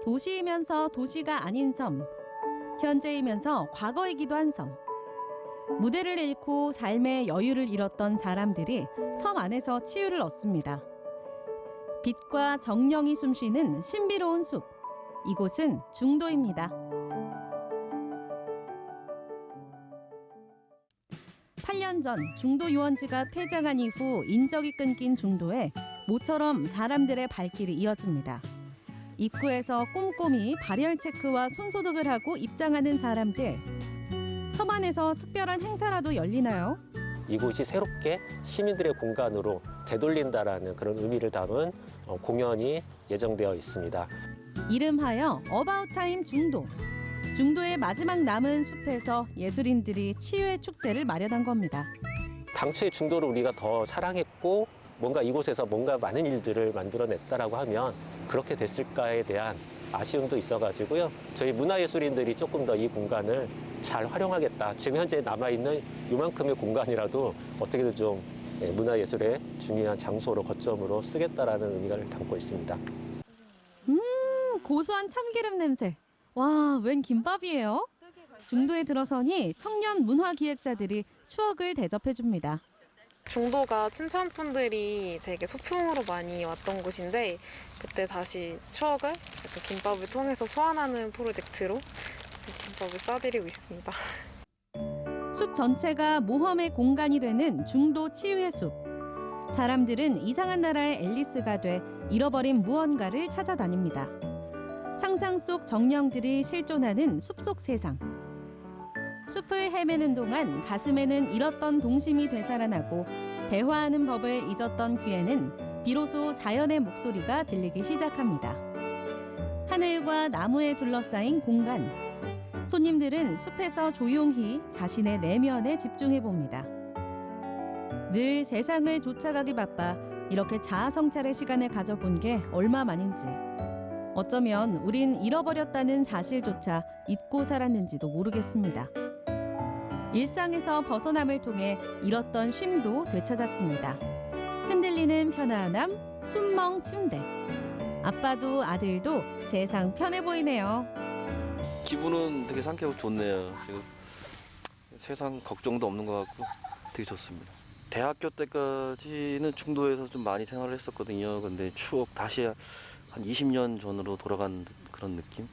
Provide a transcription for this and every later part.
도시이면서 도시가 아닌 섬, 현재이면서 과거이기도 한 섬. 무대를 잃고 삶의 여유를 잃었던 사람들이 섬 안에서 치유를 얻습니다. 빛과 정령이 숨쉬는 신비로운 숲. 이곳은 중도입니다. 8년 전 중도 유원지가 폐장한 이후 인적이 끊긴 중도에 모처럼 사람들의 발길이 이어집니다. 입구에서 꼼꼼히 발열 체크와 손소독을 하고 입장하는 사람들. 섬 안에서 특별한 행사라도 열리나요? 이곳이 새롭게 시민들의 공간으로 되돌린다라는 그런 의미를 담은 공연이 예정되어 있습니다. 이름하여 어바웃 타임 중도. 중도의 마지막 남은 숲에서 예술인들이 치유의 축제를 마련한 겁니다. 당초에 중도를 우리가 더 사랑했고 뭔가 이곳에서 뭔가 많은 일들을 만들어냈다라고 하면 그렇게 됐을까에 대한 아쉬움도 있어가지고요. 저희 문화예술인들이 조금 더 이 공간을 잘 활용하겠다. 지금 현재 남아있는 이만큼의 공간이라도 어떻게든 좀 문화예술의 중요한 장소로 거점으로 쓰겠다라는 의미를 담고 있습니다. 고소한 참기름 냄새. 와, 웬 김밥이에요? 중도에 들어서니 청년 문화기획자들이 추억을 대접해줍니다. 중도가 춘천 분들이 되게 소풍으로 많이 왔던 곳인데 그때 다시 추억을 김밥을 통해서 소환하는 프로젝트로 김밥을 싸드리고 있습니다. 숲 전체가 모험의 공간이 되는 중도 치유의 숲. 사람들은 이상한 나라의 앨리스가 돼 잃어버린 무언가를 찾아다닙니다. 상상 속 정령들이 실존하는 숲속 세상. 숲을 헤매는 동안 가슴에는 잃었던 동심이 되살아나고 대화하는 법을 잊었던 귀에는 비로소 자연의 목소리가 들리기 시작합니다. 하늘과 나무에 둘러싸인 공간. 손님들은 숲에서 조용히 자신의 내면에 집중해 봅니다. 늘 세상을 쫓아가기 바빠 이렇게 자아성찰의 시간을 가져본 게 얼마만인지. 어쩌면 우린 잃어버렸다는 사실조차 잊고 살았는지도 모르겠습니다. 일상에서 벗어남을 통해 잃었던 쉼도 되찾았습니다. 흔들리는 편안함, 숨멍 침대. 아빠도 아들도 세상 편해 보이네요. 기분은 되게 상쾌하고 좋네요. 지금 세상 걱정도 없는 것 같고 되게 좋습니다. 대학교 때까지는 중도에서 좀 많이 생활을 했었거든요. 근데 추억 다시 한 20년 전으로 돌아간 그런 느낌?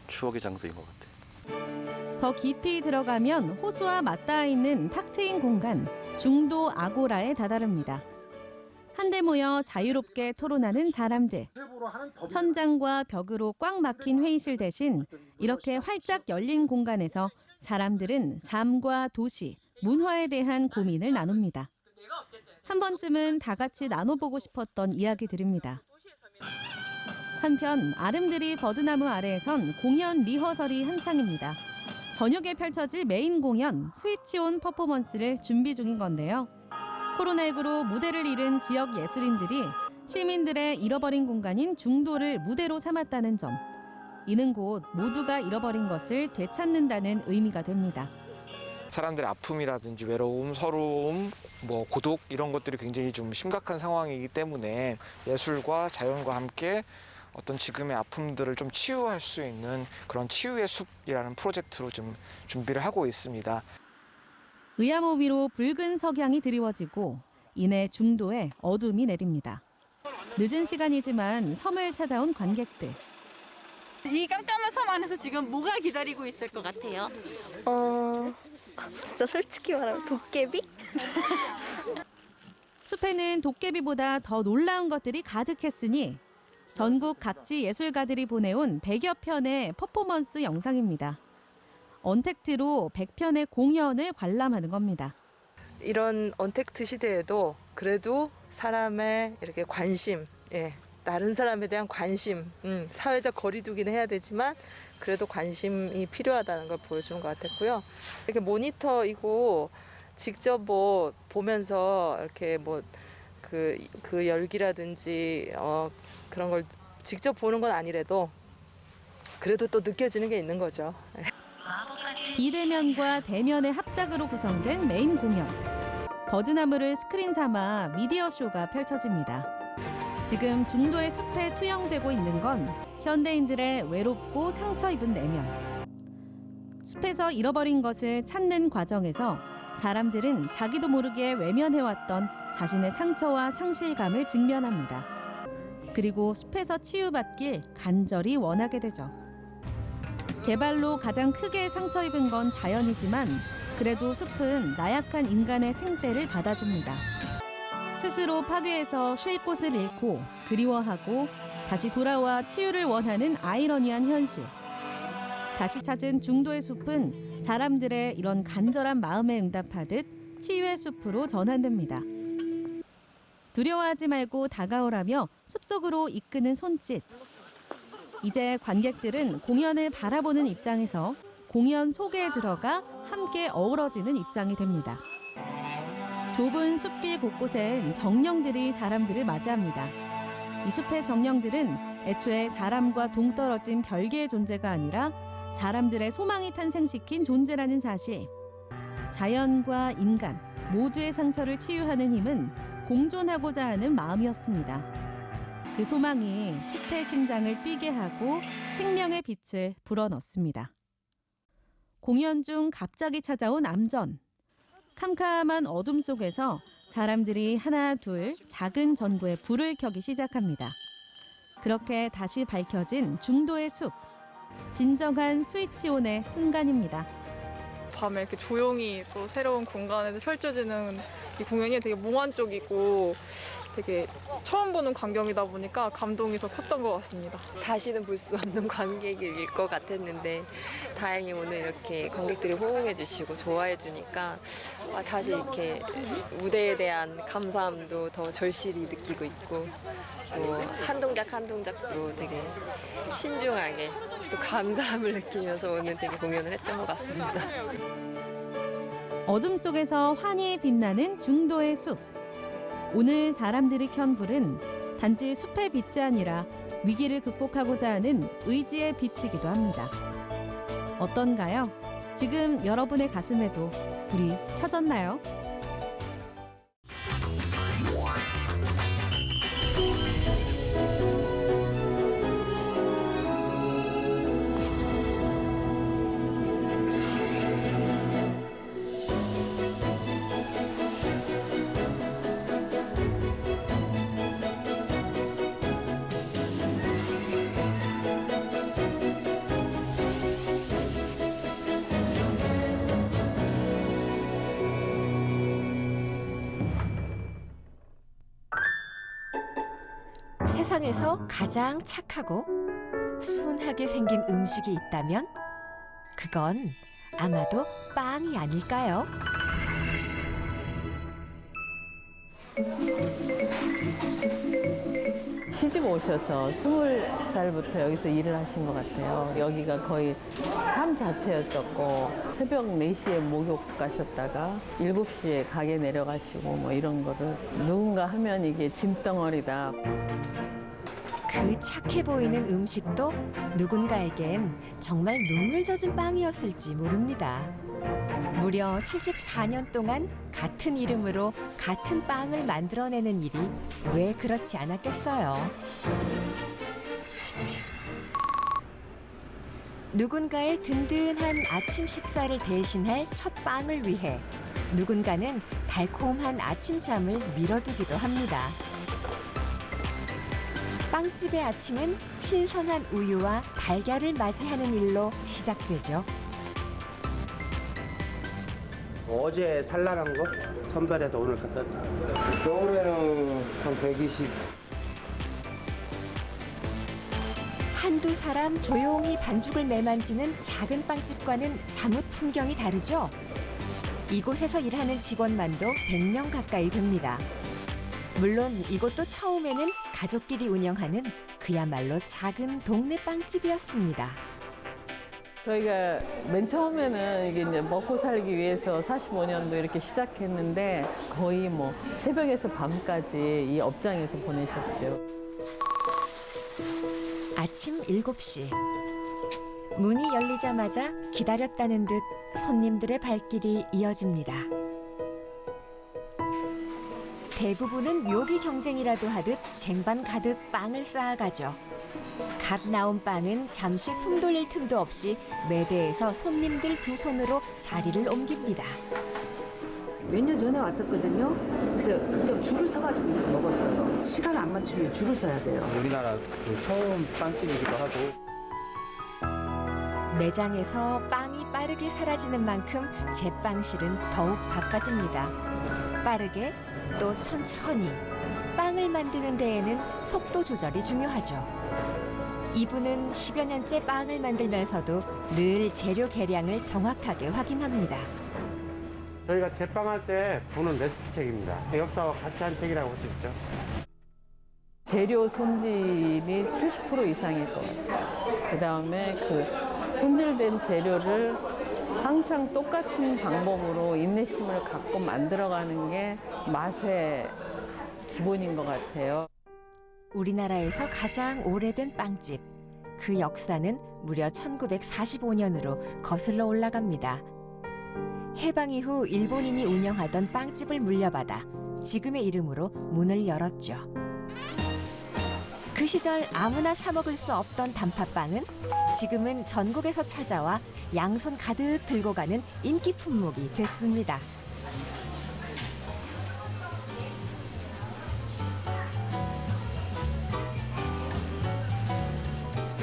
추억의 장소인 것 같아요. 더 깊이 들어가면 호수와 맞닿아 있는 탁 트인 공간, 중도 아고라에 다다릅니다. 한데 모여 자유롭게 토론하는 사람들. 천장과 벽으로 꽉 막힌 회의실 대신 이렇게 활짝 열린 공간에서 사람들은 삶과 도시, 문화에 대한 고민을 나눕니다. 한 번쯤은 다 같이 나눠보고 싶었던 이야기들입니다. 한편 아름드리 버드나무 아래에선 공연 리허설이 한창입니다. 저녁에 펼쳐질 메인 공연 스위치온 퍼포먼스를 준비 중인 건데요. 코로나19로 무대를 잃은 지역 예술인들이 시민들의 잃어버린 공간인 중도를 무대로 삼았다는 점. 이는 곧 모두가 잃어버린 것을 되찾는다는 의미가 됩니다. 사람들의 아픔이라든지 외로움, 서러움, 고독 이런 것들이 굉장히 좀 심각한 상황이기 때문에 예술과 자연과 함께 어떤 지금의 아픔들을 좀 치유할 수 있는 그런 치유의 숲이라는 프로젝트로 좀 준비를 하고 있습니다. 의암호 위로 붉은 석양이 드리워지고 이내 중도에 어둠이 내립니다. 늦은 시간이지만 섬을 찾아온 관객들. 이 깜깜한 섬 안에서 지금 뭐가 기다리고 있을 것 같아요? 진짜 솔직히 말하면 도깨비? 숲에는 도깨비보다 더 놀라운 것들이 가득했으니 전국 각지 예술가들이 보내온 100여 편의 퍼포먼스 영상입니다. 언택트로 100편의 공연을 관람하는 겁니다. 이런 언택트 시대에도 그래도 사람의 이렇게 관심, 다른 사람에 대한 관심, 사회적 거리두기는 해야 되지만 그래도 관심이 필요하다는 걸 보여주는 것 같았고요. 이렇게 모니터이고 직접 보면서 이렇게 그 열기라든지 그런 걸 직접 보는 건 아니래도 그래도 또 느껴지는 게 있는 거죠. 비대면과 대면의 합작으로 구성된 메인 공연. 버드나무를 스크린 삼아 미디어 쇼가 펼쳐집니다. 지금 중도의 숲에 투영되고 있는 건 현대인들의 외롭고 상처 입은 내면. 숲에서 잃어버린 것을 찾는 과정에서 사람들은 자기도 모르게 외면해왔던 자신의 상처와 상실감을 직면합니다. 그리고 숲에서 치유받길 간절히 원하게 되죠. 개발로 가장 크게 상처 입은 건 자연이지만 그래도 숲은 나약한 인간의 생떼를 닫아줍니다. 스스로 파괴해서 쉴 곳을 잃고 그리워하고 다시 돌아와 치유를 원하는 아이러니한 현실. 다시 찾은 중도의 숲은 사람들의 이런 간절한 마음에 응답하듯 치유의 숲으로 전환됩니다. 두려워하지 말고 다가오라며 숲속으로 이끄는 손짓. 이제 관객들은 공연을 바라보는 입장에서 공연 속에 들어가 함께 어우러지는 입장이 됩니다. 좁은 숲길 곳곳엔 정령들이 사람들을 맞이합니다. 이 숲의 정령들은 애초에 사람과 동떨어진 별개의 존재가 아니라 사람들의 소망이 탄생시킨 존재라는 사실. 자연과 인간 모두의 상처를 치유하는 힘은 공존하고자 하는 마음이었습니다. 그 소망이 숲의 심장을 뛰게 하고 생명의 빛을 불어넣습니다. 공연 중 갑자기 찾아온 암전. 캄캄한 어둠 속에서 사람들이 하나 둘 작은 전구에 불을 켜기 시작합니다. 그렇게 다시 밝혀진 중도의 숲. 진정한 스위치온의 순간입니다. 밤에 이렇게 조용히 또 새로운 공간에서 펼쳐지는 이 공연이 되게 몽환적이고 되게 처음 보는 광경이다 보니까 감동이 더 컸던 것 같습니다. 다시는 볼 수 없는 관객일 것 같았는데 다행히 오늘 이렇게 관객들이 호응해 주시고 좋아해 주니까 다시 이렇게 무대에 대한 감사함도 더 절실히 느끼고 있고 또 한 동작 한 동작도 되게 신중하게 또 감사함을 느끼면서 오늘 되게 공연을 했던 것 같습니다. 어둠 속에서 환히 빛나는 중도의 숲. 오늘 사람들이 켠 불은 단지 숲의 빛이 아니라 위기를 극복하고자 하는 의지의 빛이기도 합니다. 어떤가요? 지금 여러분의 가슴에도 불이 켜졌나요? 세상에서 가장 착하고 순하게 생긴 음식이 있다면 그건 아마도 빵이 아닐까요? 시집 오셔서 20살부터 여기서 일을 하신 것 같아요. 여기가 거의 삶 자체였었고 새벽 4시에 목욕 가셨다가 7시에 가게 내려가시고 뭐 이런 거를 누군가 하면 이게 짐덩어리다. 그 착해 보이는 음식도 누군가에겐 정말 눈물 젖은 빵이었을지 모릅니다. 무려 74년 동안 같은 이름으로 같은 빵을 만들어내는 일이 왜 그렇지 않았겠어요? 누군가의 든든한 아침 식사를 대신할 첫 빵을 위해 누군가는 달콤한 아침잠을 미뤄두기도 합니다. 빵집의 아침은 신선한 우유와 달걀을 맞이하는 일로 시작되죠. 어제 산란한 거 선별해서 오늘 갖다 놨어요. 겨울에는 한 120. 한두 사람 조용히 반죽을 매만지는 작은 빵집과는 사뭇 풍경이 다르죠. 이곳에서 일하는 직원만도 100명 가까이 됩니다. 물론 이곳도 처음에는 가족끼리 운영하는 그야말로 작은 동네 빵집이었습니다. 저희가 맨 처음에는 이게 이제 먹고 살기 위해서 45년도 이렇게 시작했는데 거의 뭐 새벽에서 밤까지 이 업장에서 보내셨죠. 아침 7시. 문이 열리자마자 기다렸다는 듯 손님들의 발길이 이어집니다. 대부분은 묘기 경쟁이라도 하듯 쟁반 가득 빵을 쌓아가죠. 갓 나온 빵은 잠시 숨 돌릴 틈도 없이 매대에서 손님들 두 손으로 자리를 옮깁니다. 몇 년 전에 왔었거든요. 그래서 그때 줄을 서가지고 먹었어요. 시간 안 맞추면 줄을 서야 돼요. 우리나라 처음 빵집이기도 하고. 매장에서 빵이 빠르게 사라지는 만큼 제빵실은 더욱 바빠집니다. 빠르게 또 천천히 빵을 만드는 데에는 속도 조절이 중요하죠. 이분은 10여 년째 빵을 만들면서도 늘 재료 계량을 정확하게 확인합니다. 저희가 제빵할 때 보는 레시피 책입니다. 역사와 같이 한 책이라고 볼 수 있죠. 재료 손질이 70% 이상일 것 같아요. 그다음에 그 손질된 재료를 항상 똑같은 방법으로 인내심을 갖고 만들어가는 게 맛의 기본인 것 같아요. 우리나라에서 가장 오래된 빵집. 그 역사는 무려 1945년으로 거슬러 올라갑니다. 해방 이후 일본인이 운영하던 빵집을 물려받아 지금의 이름으로 문을 열었죠. 그 시절 아무나 사 먹을 수 없던 단팥빵은 지금은 전국에서 찾아와 양손 가득 들고 가는 인기 품목이 됐습니다.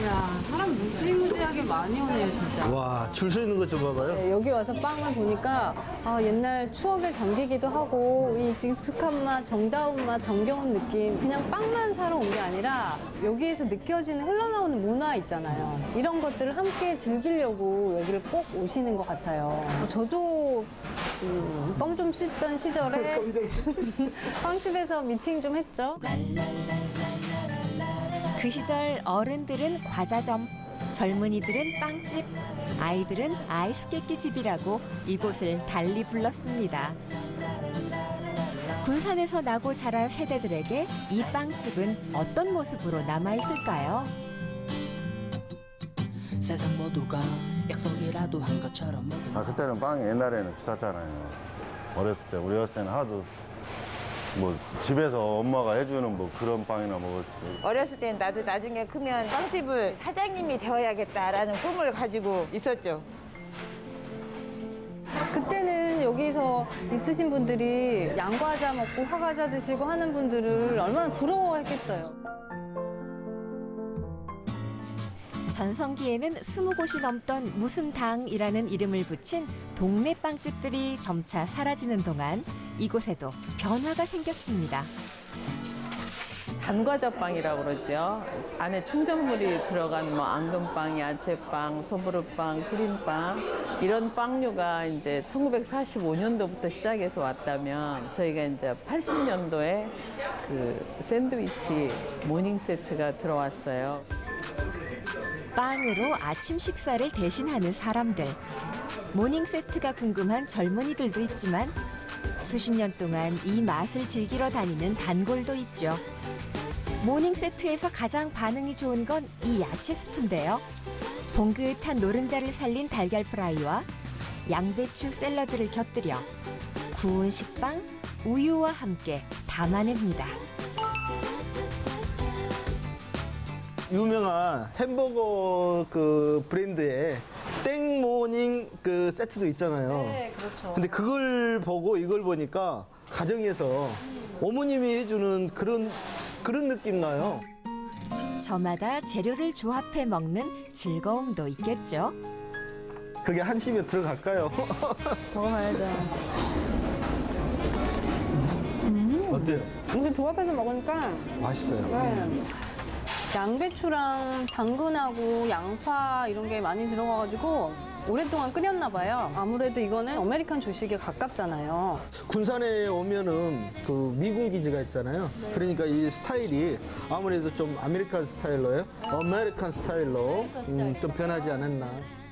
야, 사람 무지무지하게 많이 오네요, 진짜. 와, 줄 서 있는 것 좀 봐봐요. 네, 여기 와서 빵을 보니까 옛날 추억에 잠기기도 하고 이 익숙한 맛, 정다운 맛, 정겨운 느낌 그냥 빵만 사러 온 게 아니라 여기에서 느껴지는 흘러나오는 문화 있잖아요. 이런 것들을 함께 즐기려고 여기를 꼭 오시는 것 같아요. 저도 껌 좀 씹던 시절에 빵집에서 미팅 좀 했죠. 그 시절 어른들은 과자점, 젊은이들은 빵집, 아이들은 아이스 깨끼집이라고 이곳을 달리 불렀습니다. 군산에서 나고 자란 세대들에게 이 빵집은 어떤 모습으로 남아있을까요? 세상 모두가 약속이라도 한 것처럼 그때는 빵이 옛날에는 비쌌잖아요. 어렸을 때, 우리 어렸을 때는 하도 뭐 집에서 엄마가 해주는 뭐 그런 빵이나 먹었지. 어렸을 땐 나도 나중에 크면 빵집을 사장님이 되어야겠다라는 꿈을 가지고 있었죠. 그때는 여기서 있으신 분들이 양과자 먹고 화과자 드시고 하는 분들을 얼마나 부러워했겠어요. 전성기에는 20곳이 넘던 무슨 당이라는 이름을 붙인 동네 빵집들이 점차 사라지는 동안 이곳에도 변화가 생겼습니다. 단과자빵이라고 그러죠. 안에 충전물이 들어간 뭐 앙금빵, 야채빵, 소보루빵, 크림빵 이런 빵류가 이제 1945년도부터 시작해서 왔다면 저희가 이제 80년도에 그 샌드위치 모닝 세트가 들어왔어요. 빵으로 아침 식사를 대신하는 사람들. 모닝 세트가 궁금한 젊은이들도 있지만 수십 년 동안 이 맛을 즐기러 다니는 단골도 있죠. 모닝 세트에서 가장 반응이 좋은 건 이 야채 스프인데요. 봉긋한 노른자를 살린 달걀 프라이와 양배추 샐러드를 곁들여 구운 식빵, 우유와 함께 담아냅니다. 유명한 햄버거 그 브랜드의 땡모닝 그 세트도 있잖아요. 네, 그렇죠. 근데 그걸 보고 이걸 보니까 가정에서 어머님이 해주는 그런 느낌 나요. 저마다 재료를 조합해 먹는 즐거움도 있겠죠. 그게 한심에 들어갈까요? 먹어봐야죠. 어때요? 이렇게 조합해서 먹으니까 맛있어요. 네. 양배추랑 당근하고 양파 이런 게 많이 들어가가지고 오랫동안 끓였나 봐요. 아무래도 이거는 아메리칸 조식에 가깝잖아요. 군산에 오면은 그 미군 기지가 있잖아요. 그러니까 이 스타일이 아무래도 좀 아메리칸 스타일로요. 아메리칸 스타일로 좀 변하지 않았나.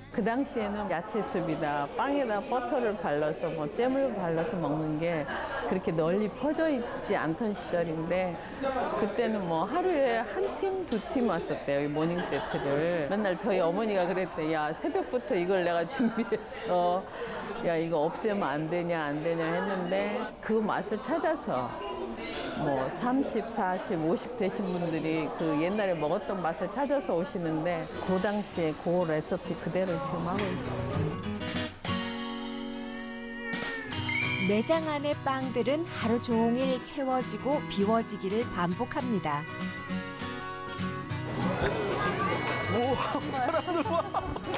그 당시에는 야채숲이다, 빵에다 버터를 발라서 뭐 잼을 발라서 먹는 게 그렇게 널리 퍼져 있지 않던 시절인데 그때는 뭐 하루에 한 팀, 두 팀 왔었대요, 이 모닝 세트를. 맨날 저희 어머니가 그랬대. 야, 새벽부터 이걸 내가 준비했어. 야, 이거 없애면 안 되냐 했는데 그 맛을 찾아서 뭐 30, 40, 50 되신 분들이 그 옛날에 먹었던 맛을 찾아서 오시는데 그 당시에 그 레시피 그대로 지금 하고 있어요. 매장 안의 빵들은 하루 종일 채워지고 비워지기를 반복합니다. 우와, 사람들 와.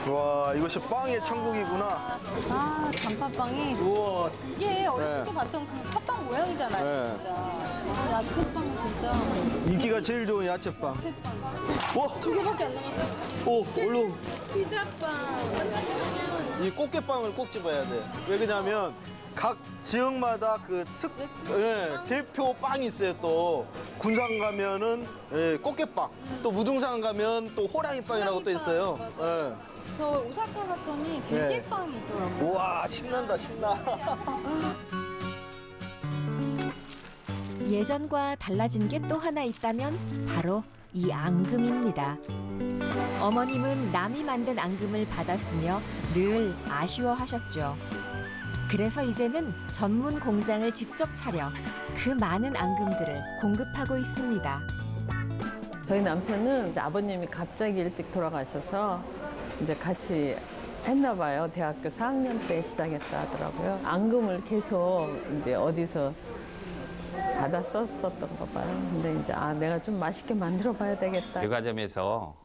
와, 이것이 빵의 천국이구나. 아, 단팥빵이. 우와. 이게 어렸을 때 봤던 그 팥빵 모양이잖아요, 네. 진짜. 야채빵 진짜. 인기가 제일 좋은 야채빵. 야채빵. 와. 2개밖에 안 남았어. 오, 얼른. 피자빵. 이 꽃게빵을 꼭 집어야 돼. 왜 그러냐면 각 지역마다 그 대표 빵이 있어요. 또 군산 가면은 꽃게빵, 또 무등산 가면 또 호랑이빵이라고 또 있어요. 예. 저 오사카 갔더니 들깨빵이 있더라고요. 우와, 신난다, 신나. 예전과 달라진 게 또 하나 있다면 바로 이 앙금입니다. 어머님은 남이 만든 앙금을 받았으며 늘 아쉬워하셨죠. 그래서 이제는 전문 공장을 직접 차려 그 많은 앙금들을 공급하고 있습니다. 저희 남편은 이제 아버님이 갑자기 일찍 돌아가셔서 이제 같이 했나 봐요. 대학교 4학년 때 시작했다 하더라고요. 앙금을 계속 이제 어디서 받아 썼었던가 봐요. 근데 이제 내가 좀 맛있게 만들어 봐야 되겠다. 제과점에서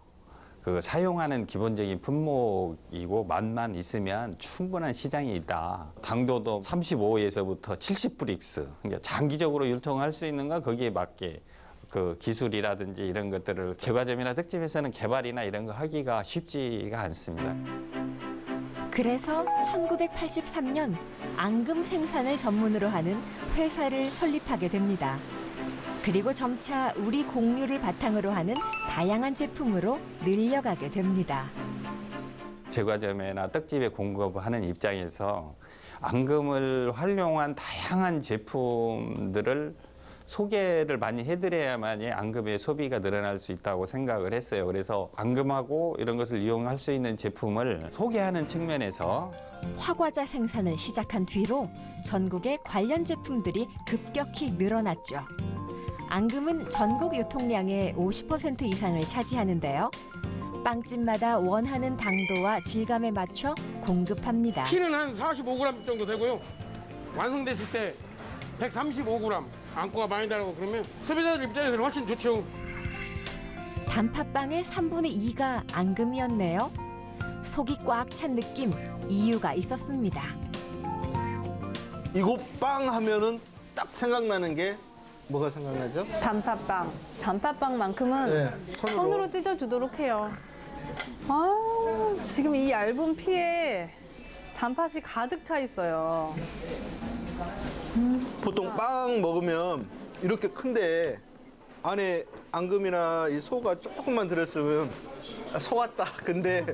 그 사용하는 기본적인 품목이고 맛만 있으면 충분한 시장이 있다. 당도도 35에서부터 70브릭스. 그러니까 장기적으로 유통할 수 있는 건 거기에 맞게 그 기술이라든지 이런 것들을 제과점이나 특집에서는 개발이나 이런 거 하기가 쉽지가 않습니다. 그래서 1983년 앙금 생산을 전문으로 하는 회사를 설립하게 됩니다. 그리고 점차 우리 곡류를 바탕으로 하는 다양한 제품으로 늘려가게 됩니다. 제과점이나 떡집에 공급하는 입장에서 앙금을 활용한 다양한 제품들을 소개를 많이 해드려야만이 앙금의 소비가 늘어날 수 있다고 생각을 했어요. 그래서 앙금하고 이런 것을 이용할 수 있는 제품을 소개하는 측면에서 화과자 생산을 시작한 뒤로 전국의 관련 제품들이 급격히 늘어났죠. 앙금은 전국 유통량의 50% 이상을 차지하는데요. 빵집마다 원하는 당도와 질감에 맞춰 공급합니다. 키는 한 45g 정도 되고요. 완성됐을 때 135g. 안고가 많이 다르고 그러면 소비자들 입장에서는 훨씬 좋죠. 단팥빵의 3분의 2가 앙금이었네요. 속이 꽉 찬 느낌, 이유가 있었습니다. 이거 빵 하면은 딱 생각나는 게 뭐가 생각나죠? 단팥빵. 단팥빵만큼은 손으로 찢어주도록 해요. 아, 지금 이 얇은 피에 단팥이 가득 차 있어요. 보통 빵 먹으면 이렇게 큰데 안에 앙금이나 이 소가 조금만 들었으면 속았다. 근데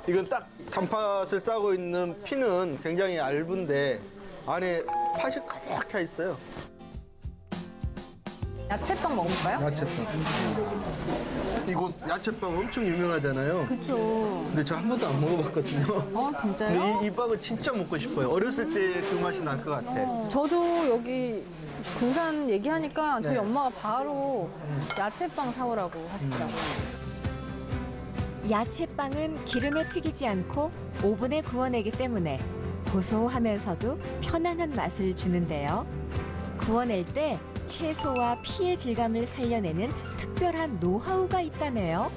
이건 딱 단팥을 싸고 있는 피는 굉장히 얇은데 안에 팥이 가득 차 있어요. 야채빵 먹어볼까요? 야채빵. 이거 야채빵 엄청 유명하잖아요. 그쵸. 근데 저 한 번도 안 먹어봤거든요. 진짜요? 근데 이 빵은 진짜 먹고 싶어요. 어렸을 때 그 맛이 날 것 같아. 저도 여기 군산 얘기하니까 저희 네. 엄마가 바로 야채빵 사오라고 하시더라고요. 야채빵은 기름에 튀기지 않고 오븐에 구워내기 때문에 고소하면서도 편안한 맛을 주는데요. 구워낼 때 채소와 피의 질감을 살려내는 특별한 노하우가 있다네요.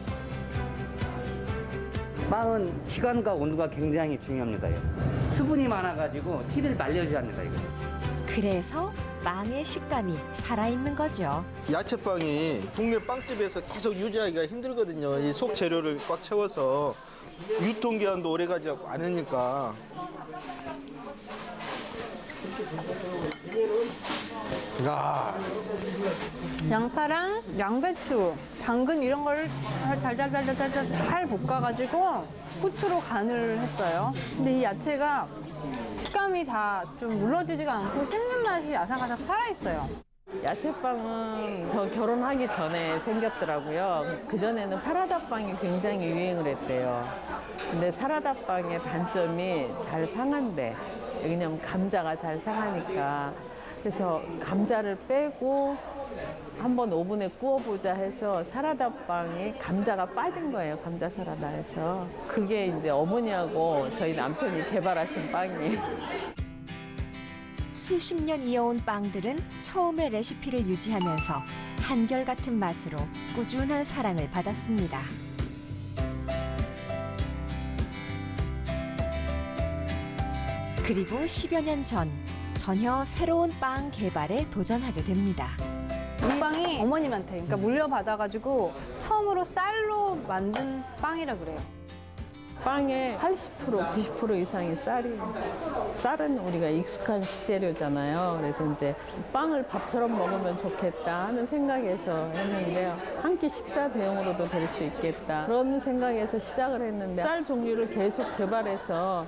빵은 시간과 온도가 굉장히 중요합니다. 수분이 많아가지고 티를 말려줘야 합니다. 이거. 그래서 빵의 식감이 살아있는 거죠. 야채빵이 동네 빵집에서 계속 유지하기가 힘들거든요. 이 속 재료를 꽉 채워서 유통기한도 오래가지 않으니까. 야. 양파랑 양배추, 당근 이런 걸 달달달달달 잘 볶아가지고 후추로 간을 했어요. 근데 이 야채가 식감이 다 좀 물러지지가 않고 씹는 맛이 아삭아삭 살아있어요. 야채빵은 저 결혼하기 전에 생겼더라고요. 그전에는 사라다빵이 굉장히 유행을 했대요. 근데 사라다빵의 단점이 잘 상한대. 왜냐면 감자가 잘 상하니까. 그래서 감자를 빼고 한번 오븐에 구워보자 해서 사라다 빵에 감자가 빠진 거예요. 감자 사라다에서. 그게 이제 어머니하고 저희 남편이 개발하신 빵이에요. 수십 년 이어온 빵들은 처음의 레시피를 유지하면서 한결같은 맛으로 꾸준한 사랑을 받았습니다. 그리고 10여 년 전 전혀 새로운 빵 개발에 도전하게 됩니다. 이 빵이 어머님한테 그러니까 물려받아가지고 처음으로 쌀로 만든 빵이라 그래요. 빵의 80%, 90% 이상이 쌀이에요. 쌀은 우리가 익숙한 식재료잖아요. 그래서 이제 빵을 밥처럼 먹으면 좋겠다 하는 생각에서 했는데요. 한 끼 식사 대용으로도 될 수 있겠다. 그런 생각에서 시작을 했는데 쌀 종류를 계속 개발해서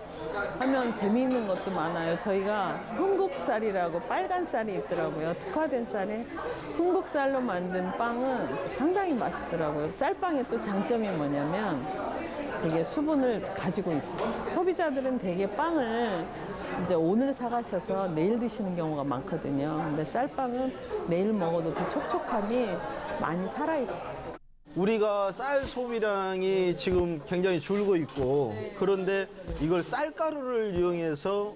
하면 재미있는 것도 많아요. 저희가 흥국쌀이라고 빨간 쌀이 있더라고요. 특화된 쌀에 흥국쌀로 만든 빵은 상당히 맛있더라고요. 쌀빵의 또 장점이 뭐냐면 되게 수분을 가지고 있어요. 소비자들은 되게 빵을 이제 오늘 사가셔서 내일 드시는 경우가 많거든요. 근데 쌀빵은 내일 먹어도 그 촉촉함이 많이 살아있어요. 우리가 쌀 소비량이 지금 굉장히 줄고 있고 그런데 이걸 쌀가루를 이용해서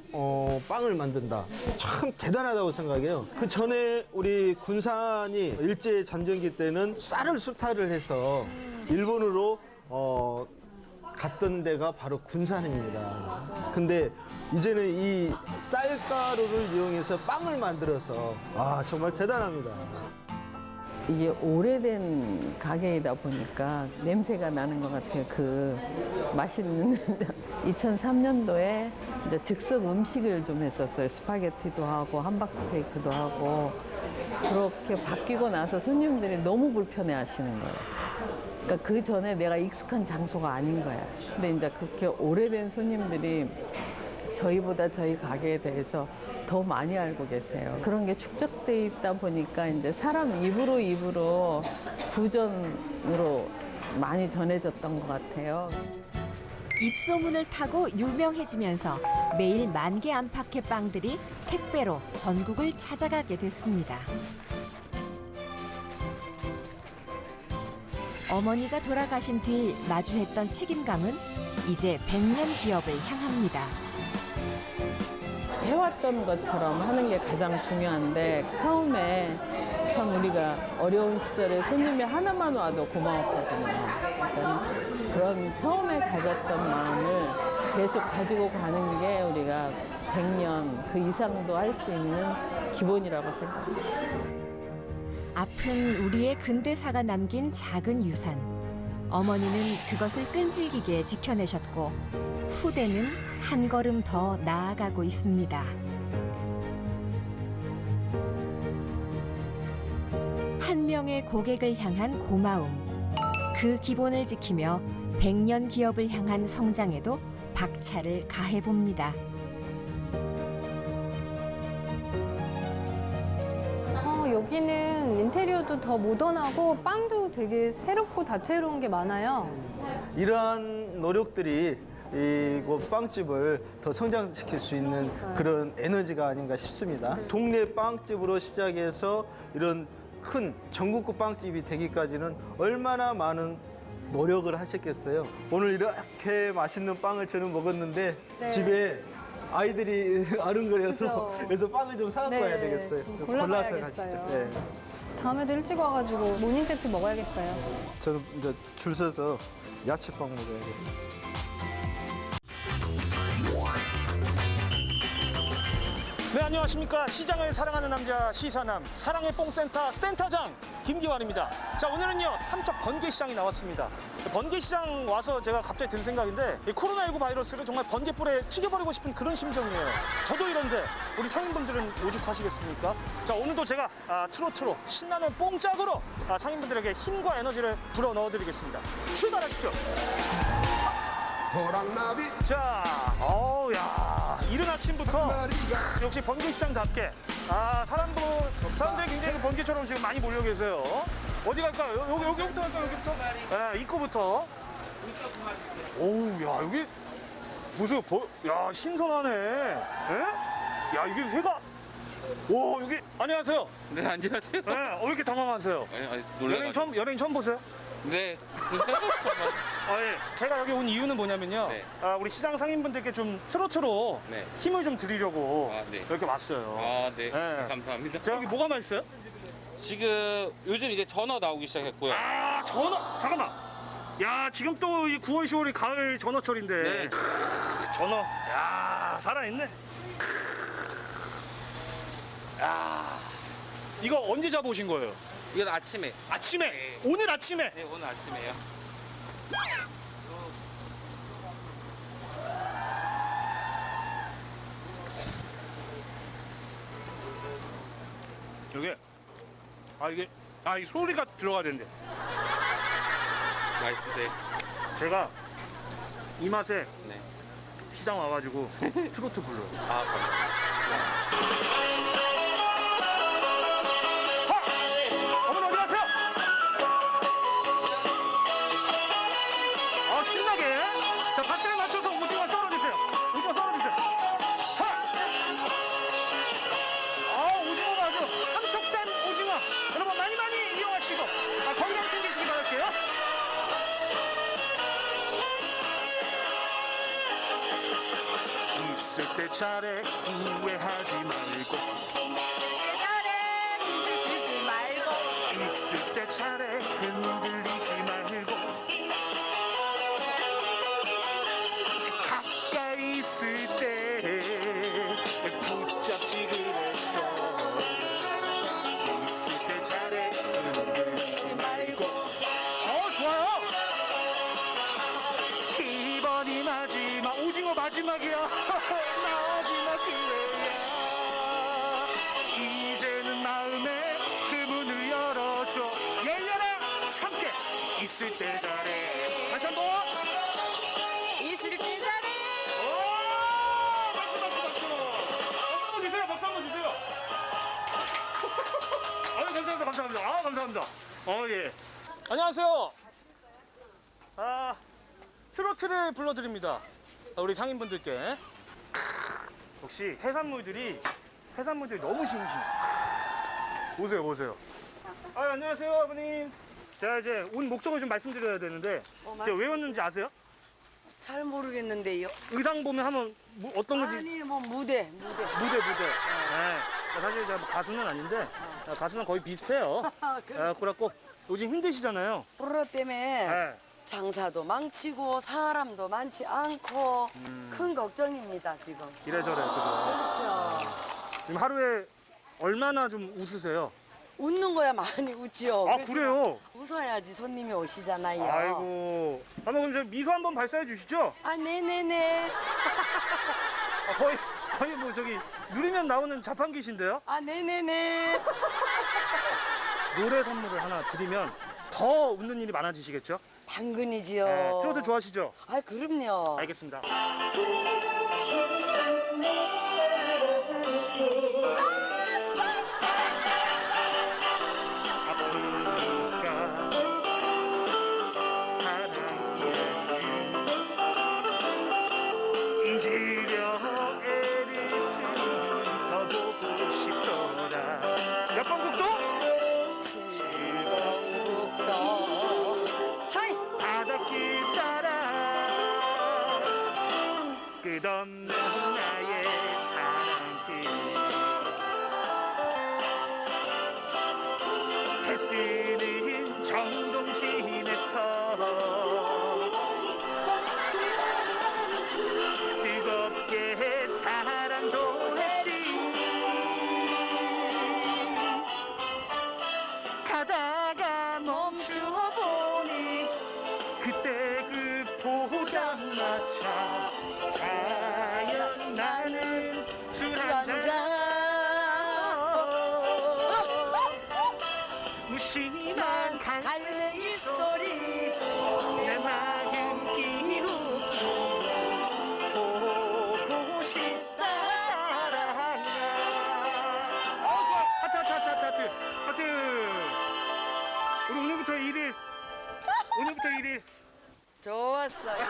빵을 만든다. 참 대단하다고 생각해요. 그 전에 우리 군산이 일제잔정기 때는 쌀을 수탈을 해서 일본으로 갔던 데가 바로 군산입니다. 근데 이제는 이 쌀가루를 이용해서 빵을 만들어서 정말 대단합니다. 이게 오래된 가게이다 보니까 냄새가 나는 것 같아요. 그 맛있는 2003년도에 이제 즉석 음식을 좀 했었어요. 스파게티도 하고 함박스테이크도 하고 그렇게 바뀌고 나서 손님들이 너무 불편해 하시는 거예요. 그러니까 그 전에 내가 익숙한 장소가 아닌 거야. 근데 이제 그렇게 오래된 손님들이 저희보다 저희 가게에 대해서 더 많이 알고 계세요. 그런 게 축적돼 있다 보니까 이제 사람 입으로 구전으로 많이 전해졌던 것 같아요. 입소문을 타고 유명해지면서 매일 10,000개 안팎의 빵들이 택배로 전국을 찾아가게 됐습니다. 어머니가 돌아가신 뒤 마주했던 책임감은 이제 100년 기업을 향합니다. 해왔던 것처럼 하는 게 가장 중요한데 처음에 참 우리가 어려운 시절에 손님이 하나만 와도 고마웠거든요. 그러니까 그런 처음에 가졌던 마음을 계속 가지고 가는 게 우리가 100년 그 이상도 할 수 있는 기본이라고 생각합니다. 아픈 우리의 근대사가 남긴 작은 유산. 어머니는 그것을 끈질기게 지켜내셨고 후대는 한 걸음 더 나아가고 있습니다. 한 명의 고객을 향한 고마움. 그 기본을 지키며 100년 기업을 향한 성장에도 박차를 가해봅니다. 여기는 인테리어도 더 모던하고 빵도 되게 새롭고 다채로운 게 많아요. 이러한 노력들이 이곳 빵집을 더 성장시킬 수 있는 그런 에너지가 아닌가 싶습니다. 동네 빵집으로 시작해서 이런 큰 전국구 빵집이 되기까지는 얼마나 많은 노력을 하셨겠어요. 오늘 이렇게 맛있는 빵을 저는 먹었는데 네. 집에 아이들이 아른거려서 그래서 빵을 좀 사갖고 와야 되겠어요. 좀 골라서 가시죠. 네. 다음에도 일찍 와가지고 모닝 세트 먹어야겠어요. 저는 이제 줄 서서 야채빵 먹어야겠어요. 네, 안녕하십니까. 시장을 사랑하는 남자 시사남 사랑의 뽕센터 센터장 김기환입니다. 자, 오늘은요 삼척 번개시장이 나왔습니다. 번개시장 와서 제가 갑자기 든 생각인데 이 코로나19 바이러스를 정말 번개불에 튀겨버리고 싶은 그런 심정이에요. 저도 이런데 우리 상인분들은 오죽하시겠습니까? 자, 오늘도 제가 트로트로 신나는 뽕짝으로 상인분들에게 힘과 에너지를 불어 넣어드리겠습니다. 출발하시죠. 자, 야, 이른 아침부터 역시 번개시장답게 사람들이 굉장히 번개처럼 지금 많이 몰려 계세요. 어디 갈까요? 여기부터 갈까요? 여기부터? 네, 입구부터. 오우, 야, 여기 보세요. 야, 신선하네. 예? 야, 이게 회가 오, 여기 안녕하세요. 네, 안녕하세요. 네, 왜 이렇게 당황하세요? 놀라가지고. 연예인 처음 보세요? 네. 예. 제가 여기 온 이유는 뭐냐면요. 네. 우리 시장 상인분들께 좀 트로트로 네. 힘을 좀 드리려고 네. 이렇게 왔어요. 아, 네. 네. 감사합니다. 자, 여기 뭐가 맛있어요? 지금 요즘 이제 전어 나오기 시작했고요. 아, 전어. 잠깐만. 야, 지금 또 이 9월, 10월이 가을 전어철인데. 네. 전어. 야, 살아있네. 야, 이거 언제 잡으신 거예요? 이건 아침에. 아침에? 네. 오늘 아침에? 네, 오늘 아침에요. 이 소리가 들어가야 되는데. 맛있으세요? 제가 이 맛에 네. 시장 와가지고 트로트 불러요. 아, 감사합니다. 어머니 어디 가세요? 신나게. 자, 박자에 맞춰서 오징어 썰어주세요. 오징어 썰어주세요. 오징어가 아주 삼척산 오징어. 여러분 많이 이용하시고 건강 챙기시기 바랄게요. 있을 때 잘해 후회하지 말고. 있을 때 잘해 흔들리지 말고. 가까이 있을 때 붙잡지 그랬어. 있을 때 잘해 흔들리지 말고. 좋아요. 이번이 마지막. 오징어 마지막이야. 마지막 기회야. 이제는 마음에 그 문을 열어줘. 열려라 함께. 있을 때 잘해. 다시 한번. 있을 때 잘해. 박수 한번 주세요. 감사합니다. 감사합니다. 예. 안녕하세요. 트로트를 불러드립니다. 우리 상인분들께. 역시 해산물들이 너무 싱싱해. 보세요. 안녕하세요, 아버님. 제가 이제 온 목적을 좀 말씀드려야 되는데, 제가 왜 왔는지 아세요? 잘 모르겠는데요. 의상 보면 한번 어떤 건지. 아니, 무대. 네. 사실 제가 가수는 아닌데, 가수는 거의 비슷해요. 그래갖고 요즘 힘드시잖아요. 코로나 때문에 네. 장사도 망치고 사람도 많지 않고 큰 걱정입니다, 지금. 이래저래, 그죠? 그렇죠. 지금 하루에 얼마나 좀 웃으세요? 웃는 거야 많이 웃지요. 그래요? 웃어야지 손님이 오시잖아요. 아이고. 그럼 저 미소 한번 발사해 주시죠? 네네네. 거의 뭐 저기 누리면 나오는 자판기신데요? 네네네. 노래 선물을 하나 드리면 더 웃는 일이 많아지시겠죠? 당근이지요. 네, 트로트 좋아하시죠? 그럼요. 알겠습니다. 잊으려 애를 쓰니 더 보고 싶더라. 몇 번 국도? 7번 국도. 하이! 바닷길 따라 끝없는 나의 사랑길. 해 뜨는 정동진에서 뜨겁게 사랑도 했지. 가다가 멈추어 보니 그때 그 포장마차 사연 나는 술 한 잔. 무심한 갈매기 소리 내 마음 끼우고 보고 싶다 사랑아. 좋아. 하트. 우리 오늘부터 1일. 좋았어요.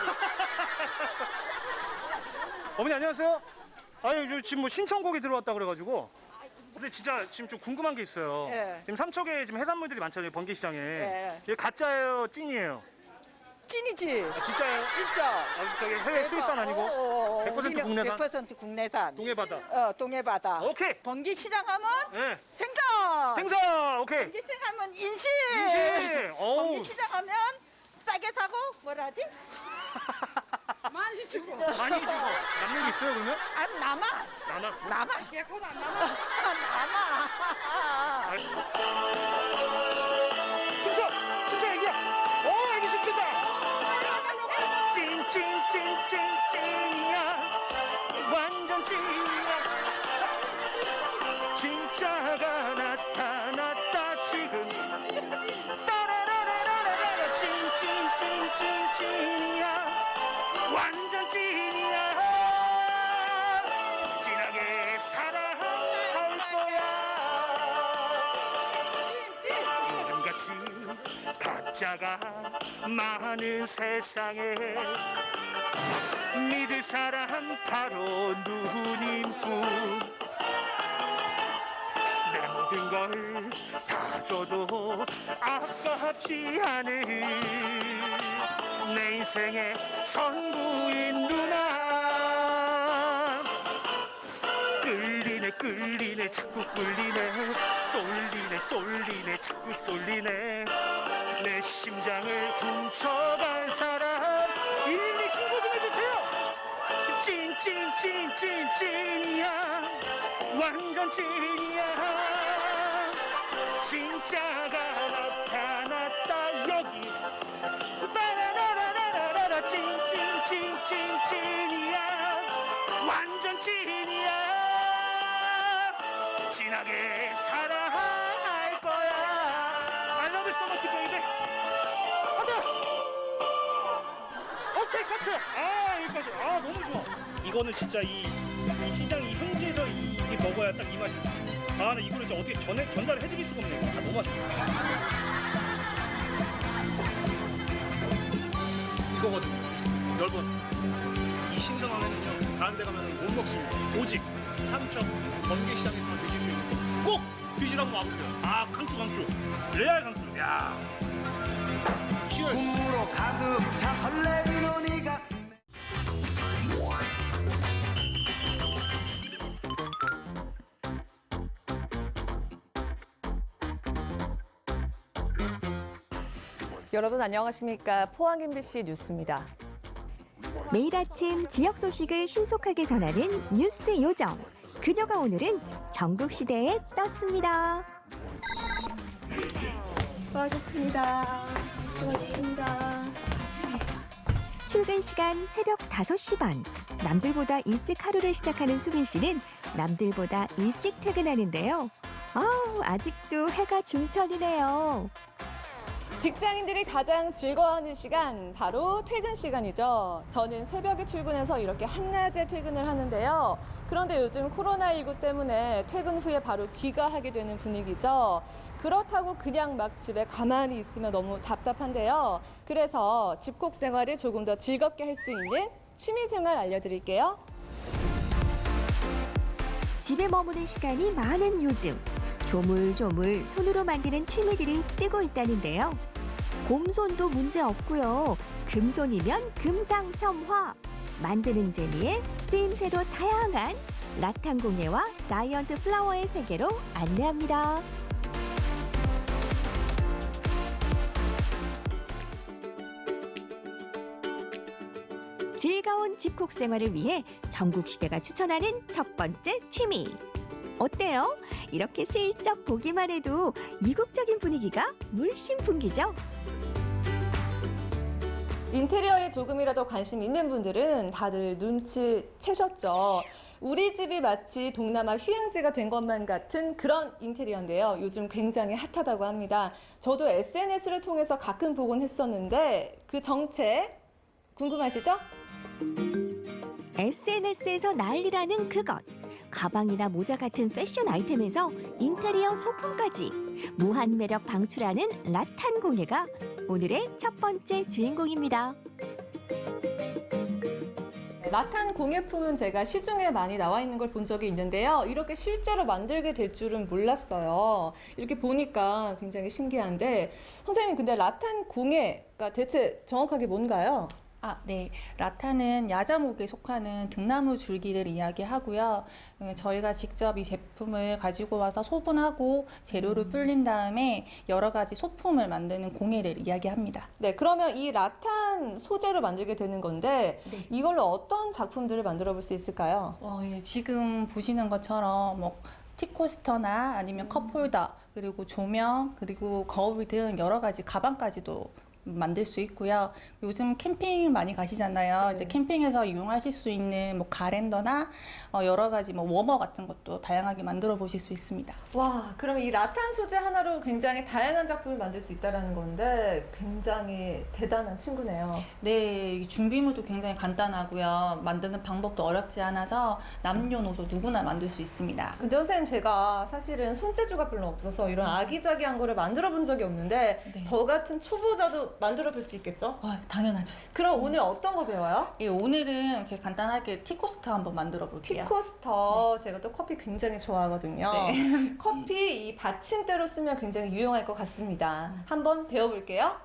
어머니 안녕하세요. 지금 뭐 신청곡이 들어왔다 그래가지고. 근데 진짜 지금 좀 궁금한 게 있어요. 예. 지금 삼척에 지금 해산물들이 많잖아요, 번개시장에. 예. 이게 가짜예요, 찐이에요? 찐이지. 아, 진짜예요? 진짜. 저기 해외 수입산 아니고? 100% 국내산? 100% 국내산. 동해바다. 동해바다. 오케이. 번개시장 하면 네. 생선. 생선, 오케이. 번개시장 하면 인심. 인심. 어우. 번개시장 하면 싸게 사고 뭐라지? 많이 주고. 많이 주고. 남는 게 있어요, 그러면? 아, 남아. 남아. 개코도 안 남아. 남아. 춤춰, 애기야. 애기 춤춘다. 찐이야. 완전 찐이야. 진짜가 나타났다, 지금. 따라라라라라라. 찐이야. 완전 찐이야. 진하게 사랑할 거야. 요즘같이 가짜가 많은 세상에 믿을 사람 바로 누님뿐. 내 모든 걸 다 줘도 아깝지 않은 내 인생의 전부인 누나. 끌리네 자꾸 끌리네. 쏠리네 자꾸 쏠리네. 내 심장을 훔쳐간 사람 112 신고 좀 해주세요. 찐이야. 완전 찐이야. 진짜가 나타났다, 여기. 따라라라라라라. 찐이야. 완전 찐이야. 진하게 사랑할 거야. I love you so much, baby. 안돼. 오케이, 커트. 여기까지. 너무 좋아. 이거는 진짜 이 시장 이 현지에서 이게 먹어야 딱 이 맛이야. 나 이거를 이제 어떻게 전달해드릴 수가 없네. 너무 맛있다. 이거거든요. 여러분, 이 신선한 회는요, 다른 데 가면 못 먹습니다. 오직 삼척 번개시장에서만 드실 수 있는 거. 꼭 드시라고 와보세요. 강추. 레알 강추. 야. 꿈으로 가득 차 설레이는 이 가슴. 여러분 안녕하십니까. 포항 MBC 뉴스입니다. 매일 아침 지역 소식을 신속하게 전하는 뉴스 요정. 그녀가 오늘은 전국 시대에 떴습니다. 수고하셨습니다. 출근 시간 새벽 5시 반. 남들보다 일찍 하루를 시작하는 수빈 씨는 남들보다 일찍 퇴근하는데요. 아직도 해가 중천이네요. 직장인들이 가장 즐거워하는 시간 바로 퇴근 시간이죠. 저는 새벽에 출근해서 이렇게 한낮에 퇴근을 하는데요. 그런데 요즘 코로나19 때문에 퇴근 후에 바로 귀가하게 되는 분위기죠. 그렇다고 그냥 막 집에 가만히 있으면 너무 답답한데요. 그래서 집콕 생활을 조금 더 즐겁게 할 수 있는 취미 생활 알려드릴게요. 집에 머무는 시간이 많은 요즘. 조물조물 손으로 만드는 취미들이 뜨고 있다는데요. 곰손도 문제 없고요. 금손이면 금상첨화. 만드는 재미에 쓰임새도 다양한 라탄공예와 자이언트 플라워의 세계로 안내합니다. 즐거운 집콕 생활을 위해 전국시대가 추천하는 첫 번째 취미. 어때요? 이렇게 슬쩍 보기만 해도 이국적인 분위기가 물씬 풍기죠? 인테리어에 조금이라도 관심 있는 분들은 다들 눈치채셨죠. 우리 집이 마치 동남아 휴양지가 된 것만 같은 그런 인테리어인데요. 요즘 굉장히 핫하다고 합니다. 저도 SNS를 통해서 가끔 보곤 했었는데 그 정체 궁금하시죠? SNS에서 난리라는 그것. 가방이나 모자 같은 패션 아이템에서 인테리어 소품까지 무한 매력 방출하는 라탄 공예가 오늘의 첫 번째 주인공입니다. 라탄 공예품은 제가 시중에 많이 나와 있는 걸 본 적이 있는데요. 이렇게 실제로 만들게 될 줄은 몰랐어요. 이렇게 보니까 굉장히 신기한데 선생님 근데 라탄 공예가 대체 정확하게 뭔가요? 네. 라탄은 야자목에 속하는 등나무 줄기를 이야기하고요. 저희가 직접 이 제품을 가지고 와서 소분하고 재료를 불린 다음에 여러 가지 소품을 만드는 공예를 이야기합니다. 네, 그러면 이 라탄 소재로 만들게 되는 건데 이걸로 어떤 작품들을 만들어 볼 수 있을까요? 예, 지금 보시는 것처럼 뭐 티코스터나 아니면 컵홀더, 그리고 조명, 그리고 거울 등 여러 가지 가방까지도 만들 수 있고요. 요즘 캠핑 많이 가시잖아요. 이제 캠핑에서 이용하실 수 있는 뭐 가랜더나 여러 가지 뭐 워머 같은 것도 다양하게 만들어 보실 수 있습니다. 와, 그럼 이 라탄 소재 하나로 굉장히 다양한 작품을 만들 수 있다는 건데 굉장히 대단한 친구네요. 네, 준비물도 굉장히 간단하고요. 만드는 방법도 어렵지 않아서 남녀노소 누구나 만들 수 있습니다. 근데 선생님 제가 사실은 손재주가 별로 없어서 이런 아기자기한 거를 만들어 본 적이 없는데 저 같은 초보자도 만들어 볼 수 있겠죠? 당연하죠. 그럼 오늘 어떤 거 배워요? 예, 오늘은 이렇게 간단하게 티코스터 한번 만들어 볼게요. 티코스터. 제가 또 커피 굉장히 좋아하거든요. 커피 이 받침대로 쓰면 굉장히 유용할 것 같습니다. 한번 배워볼게요.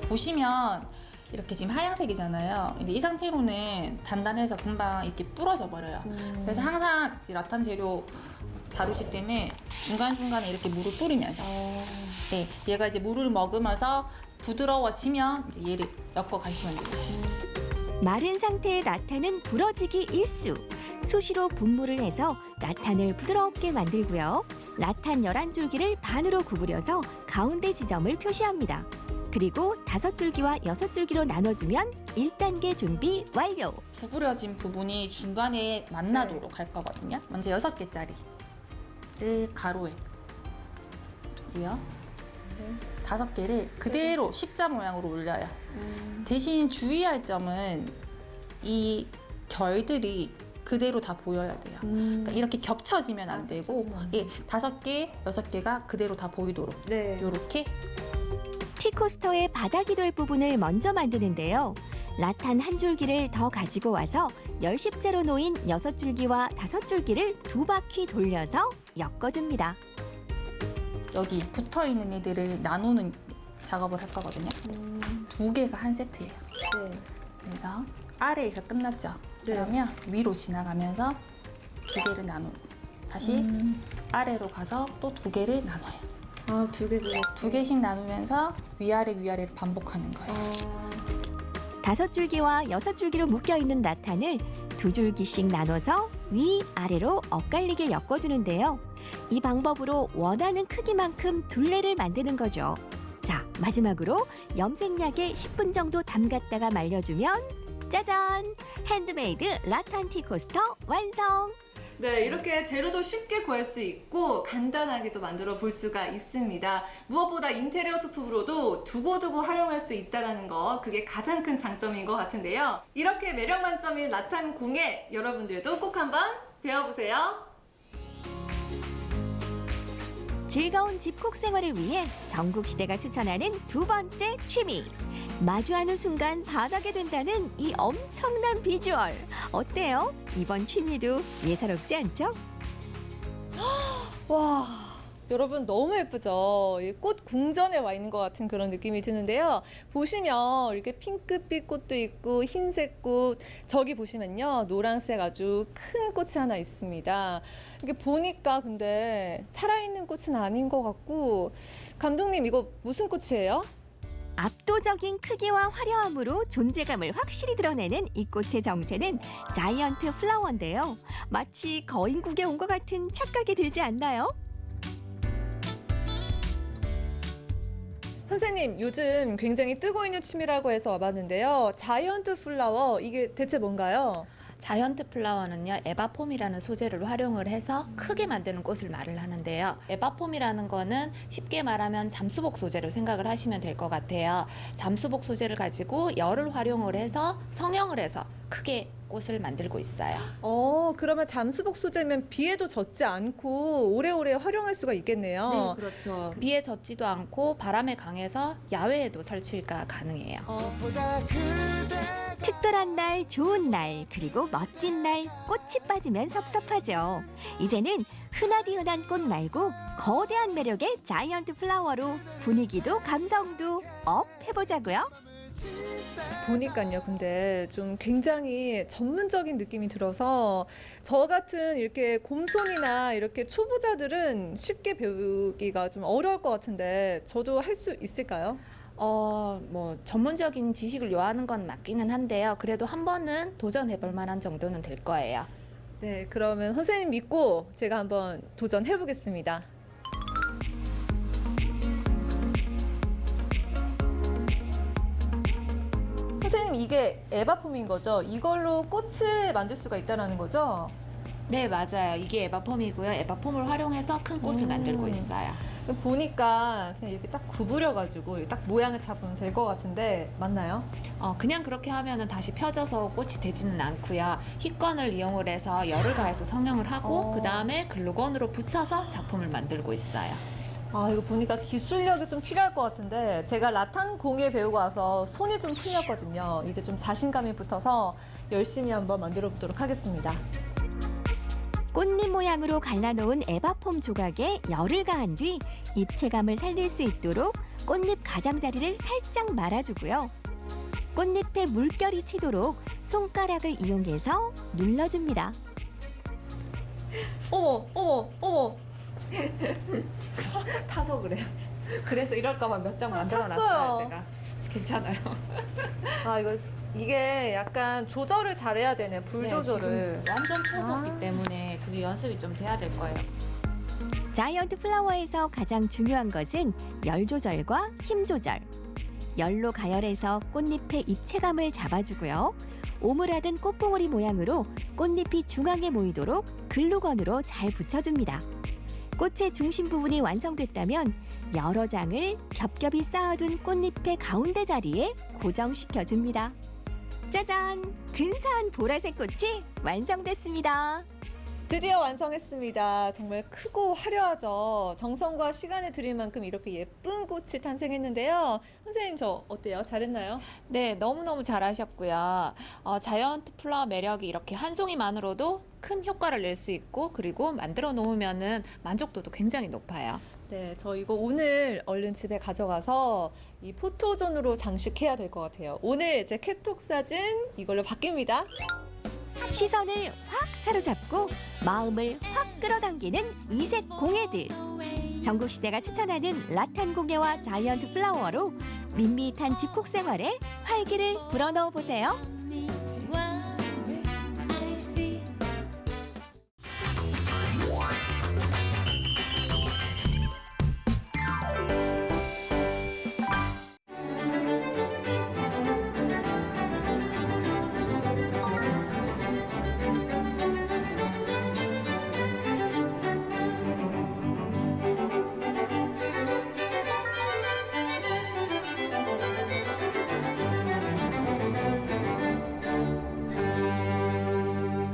보시면 이렇게 지금 하얀색이잖아요. 근데 이 상태로는 단단해서 금방 이렇게 부러져 버려요. 그래서 항상 이 라탄 재료 다루실 때는 중간중간에 이렇게 물을 뿌리면서 네, 얘가 이제 물을 먹으면서 부드러워지면 이제 얘를 엮어 가시면 돼요. 마른 상태의 라탄은 부러지기 일수. 수시로 분무를 해서 라탄을 부드럽게 만들고요. 라탄 11줄기를 반으로 구부려서 가운데 지점을 표시합니다. 그리고 5줄기와 6줄기로 나눠주면 1단계 준비 완료. 구부려진 부분이 중간에 만나도록 할 거거든요. 먼저 6개짜리를 가로에 두고요. 5개를 그대로 십자 모양으로 올려요. 대신 주의할 점은 이 결들이 그대로 다 보여야 돼요. 그러니까 이렇게 겹쳐지면 안 되고 5개, 6개가 그대로 다 보이도록 이렇게. 티코스터의 바닥이 될 부분을 먼저 만드는데요. 라탄 한 줄기를 더 가지고 와서 10십자로 놓인 6줄기와 5줄기를 2바퀴 돌려서 엮어줍니다. 여기 붙어있는 애들을 나누는 작업을 할 거거든요. 2개가 한 세트예요. 그래서 아래에서 끝났죠. 그러면 위로 지나가면서 2개를 나누고 다시 아래로 가서 또 2개를 나눠요. 2개씩 나누면서 위아래를 반복하는 거예요. 5줄기와 6줄기로 묶여있는 라탄을 2줄기씩 나눠서 위아래로 엇갈리게 엮어주는데요. 이 방법으로 원하는 크기만큼 둘레를 만드는 거죠. 자, 마지막으로 염색약에 10분 정도 담갔다가 말려주면 짜잔! 핸드메이드 라탄 티코스터 완성! 네, 이렇게 재료도 쉽게 구할 수 있고 간단하게도 만들어 볼 수가 있습니다. 무엇보다 인테리어 소품으로도 두고두고 활용할 수 있다는 거, 그게 가장 큰 장점인 것 같은데요. 이렇게 매력 만점인 라탄 공예, 여러분들도 꼭 한번 배워보세요. 즐거운 집콕 생활을 위해 전국시대가 추천하는 2번째 취미. 마주하는 순간 반하게 된다는 이 엄청난 비주얼. 어때요? 이번 취미도 예사롭지 않죠? 와, 여러분 너무 예쁘죠? 꽃 궁전에 와 있는 것 같은 그런 느낌이 드는데요. 보시면 이렇게 핑크빛 꽃도 있고 흰색 꽃, 저기 보시면요 노란색 아주 큰 꽃이 하나 있습니다. 이게 보니까 근데 살아있는 꽃은 아닌 것 같고, 감독님 이거 무슨 꽃이에요? 압도적인 크기와 화려함으로 존재감을 확실히 드러내는 이 꽃의 정체는 자이언트 플라워인데요. 마치 거인국에 온 것 같은 착각이 들지 않나요? 선생님, 요즘 굉장히 뜨고 있는 취미라고 해서 와봤는데요. 자이언트 플라워, 이게 대체 뭔가요? 자이언트 플라워는요, 에바폼이라는 소재를 활용을 해서 크게 만드는 꽃을 말을 하는데요. 에바폼이라는 거는 쉽게 말하면 잠수복 소재로 생각을 하시면 될 것 같아요. 잠수복 소재를 가지고 열을 활용을 해서 성형을 해서 크게 꽃을 만들고 있어요. 그러면 잠수복 소재면 비에도 젖지 않고 오래오래 활용할 수가 있겠네요. 네, 그렇죠. 비에 젖지도 않고 바람에 강해서 야외에도 설치가 가능해요. 특별한 날, 좋은 날, 그리고 멋진 날 꽃이 빠지면 섭섭하죠. 이제는 흔하디 흔한 꽃 말고 거대한 매력의 자이언트 플라워로 분위기도 감성도 업 해보자고요. 보니까요, 근데 좀 굉장히 전문적인 느낌이 들어서 저 같은 이렇게 곰손이나 이렇게 초보자들은 쉽게 배우기가 좀 어려울 것 같은데 저도 할 수 있을까요? 뭐 전문적인 지식을 요하는 건 맞기는 한데요. 그래도 한 번은 도전해볼 만한 정도는 될 거예요. 네, 그러면 선생님 믿고 제가 한번 도전해 보겠습니다. 선생님, 이게 에바폼인 거죠? 이걸로 꽃을 만들 수가 있다는 거죠? 네, 맞아요. 이게 에바폼이고요. 에바폼을 활용해서 큰 꽃을 만들고 있어요. 보니까 그냥 이렇게 딱 구부려가지고 딱 모양을 잡으면 될 것 같은데 맞나요? 그냥 그렇게 하면은 다시 펴져서 꽃이 되지는 않고요. 휘건을 이용을 해서 열을 가해서 성형을 하고 그 다음에 글루건으로 붙여서 작품을 만들고 있어요. 이거 보니까 기술력이 좀 필요할 것 같은데 제가 라탄 공예 배우고 와서 손이 좀 풀렸거든요. 이제 좀 자신감이 붙어서 열심히 한번 만들어 보도록 하겠습니다. 꽃잎 모양으로 갈라놓은 에바폼 조각에 열을 가한 뒤 입체감을 살릴 수 있도록 꽃잎 가장자리를 살짝 말아주고요. 꽃잎에 물결이 튀도록 손가락을 이용해서 눌러줍니다. 어머. 타서 그래요. 그래서 이럴까봐 몇 장 만들어놨어요, 제가. 괜찮아요. 이게 약간 조절을 잘해야 되네, 불 조절을. 지금 완전 초보기 때문에 그게 연습이 좀 돼야 될 거예요. 자이언트 플라워에서 가장 중요한 것은 열 조절과 힘 조절. 열로 가열해서 꽃잎의 입체감을 잡아주고요. 오므라든 꽃봉오리 모양으로 꽃잎이 중앙에 모이도록 글루건으로 잘 붙여줍니다. 꽃의 중심 부분이 완성됐다면 여러 장을 겹겹이 쌓아둔 꽃잎의 가운데 자리에 고정시켜줍니다. 짜잔! 근사한 보라색 꽃이 완성됐습니다. 드디어 완성했습니다. 정말 크고 화려하죠. 정성과 시간을 들일 만큼 이렇게 예쁜 꽃이 탄생했는데요. 선생님, 저 어때요? 잘했나요? 네, 너무너무 잘하셨고요. 자이언트 플라워 매력이 이렇게 한 송이만으로도 큰 효과를 낼 수 있고 그리고 만들어 놓으면은 만족도도 굉장히 높아요. 네, 저 이거 오늘 얼른 집에 가져가서 이 포토존으로 장식해야 될 것 같아요. 오늘 제 카톡 사진 이걸로 바뀝니다. 시선을 확 사로잡고 마음을 확 끌어당기는 이색 공예들. 전국시대가 추천하는 라탄 공예와 자이언트 플라워로 밋밋한 집콕 생활에 활기를 불어넣어 보세요.